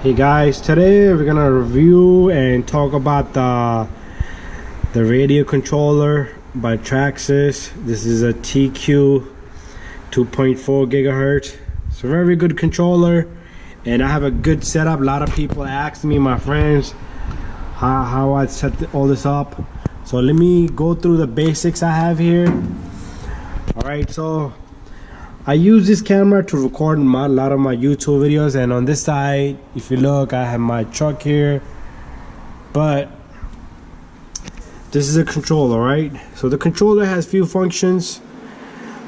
Hey guys, today we're gonna review and talk about the radio controller by Traxxas. This is a TQ 2.4 gigahertz. It's a very good controller, and I have a good setup. A lot of people ask me, my friends, how I set all this up. So let me go through the basics I have here. All right, so I use this camera to record a lot of my YouTube videos, and on this side, if you look, I have my truck here. But this is a controller, right? So the controller has few functions.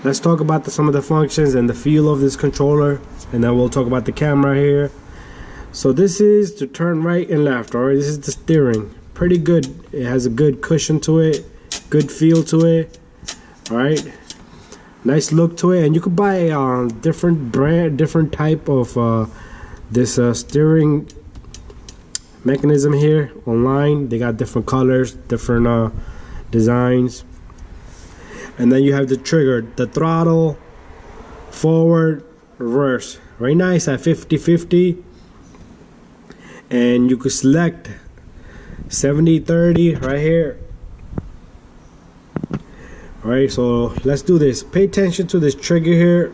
Let's talk about some of the functions and the feel of this controller, and then we'll talk about the camera here. So this is to turn right and left. All right, this is the steering. Pretty good. It has a good cushion to it, good feel to it. All right. Nice look to it, and you could buy different brand, different type of this steering mechanism here online. They got different colors, different designs, and then you have the trigger, the throttle, forward, reverse. Very nice at 50-50, and you could select 70-30 right here. Alright, so let's do this. Pay attention to this trigger here.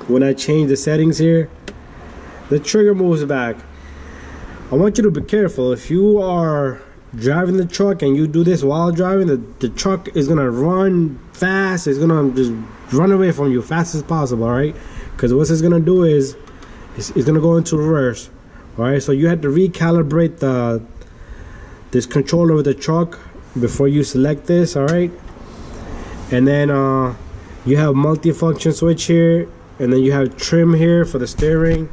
When I change the settings here, the trigger moves back. I want you to be careful. If you are driving the truck and you do this while driving, the truck is gonna run fast. It's gonna just run away from you fast as possible, alright? Because what it's gonna do is it's gonna go into reverse. Alright, so you have to recalibrate this controller with the truck before you select this, alright? And then you have multi-function switch here, and then you have trim here for the steering.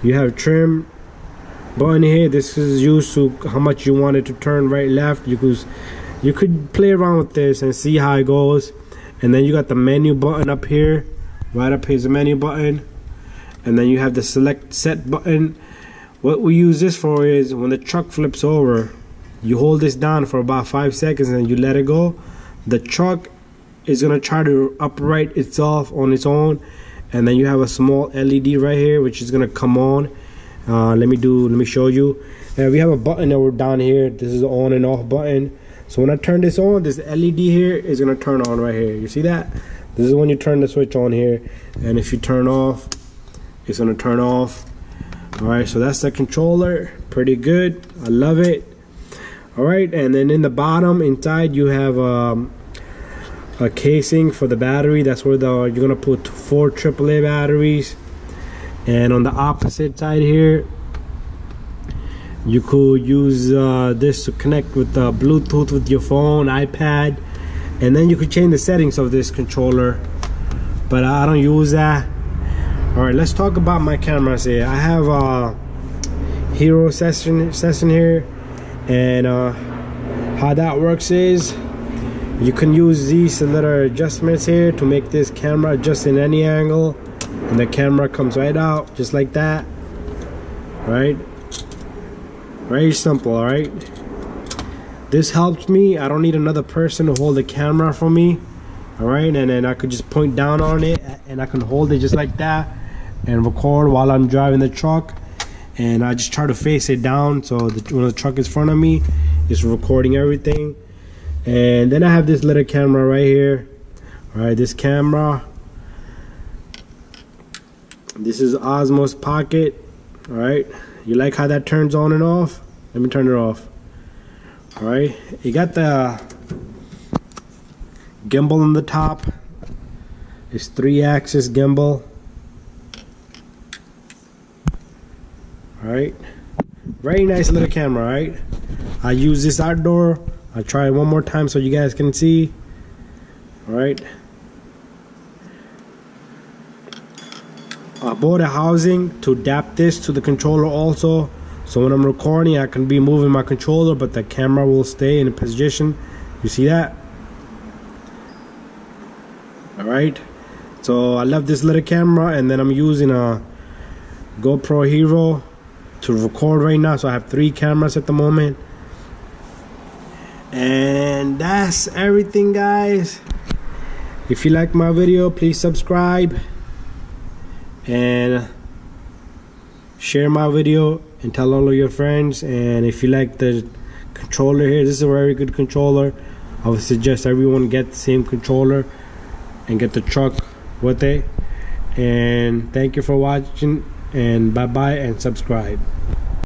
You have trim button here. This is used to how much you want it to turn right, left. You could play around with this and see how it goes. And then you got the menu button up here. Right up here is the menu button, and then you have the select set button. What we use this for is when the truck flips over, you hold this down for about 5 seconds and you let it go. The truck is gonna try to upright itself on its own, and then you have a small LED right here which is gonna come on. Let me show you. We have a button over down here. This is the on and off button. So when I turn this on, this LED here is gonna turn on right here. You see that? This is when you turn the switch on here, and if you turn off, it's gonna turn off. All right, so that's the controller. Pretty good. I love it. All right, and then in the bottom inside you have a casing for the battery. That's where you're gonna put 4 AAA batteries. And on the opposite side here, you could use this to connect with Bluetooth with your phone, iPad, and then you could change the settings of this controller, but I don't use that. All right, let's talk about my cameras here. I have a Hero session here, and how that works is you can use these little adjustments here to make this camera adjust in any angle, and the camera comes right out just like that. Right? Very simple, alright? This helps me. I don't need another person to hold the camera for me. Alright, and then I could just point down on it and I can hold it just like that and record while I'm driving the truck. And I just try to face it down so when the truck is in front of me, it's recording everything. And then I have this little camera right here. All right, this camera, this is Osmos Pocket. All right, you like how that turns on and off? Let me turn it off. All right, you got the gimbal on the top. It's 3-axis gimbal. All right, very nice little camera. Right, I use this outdoor. I'll try it one more time so you guys can see. Alright. I bought a housing to adapt this to the controller also. So when I'm recording, I can be moving my controller, but the camera will stay in a position. You see that? Alright. So I love this little camera, and then I'm using a GoPro Hero to record right now. So I have 3 cameras at the moment. And that's everything, guys. If you like my video, please subscribe, and share my video and tell all of your friends. And if you like the controller here, this is a very good controller. I would suggest everyone get the same controller and get the truck with it. And thank you for watching, and bye bye, and subscribe.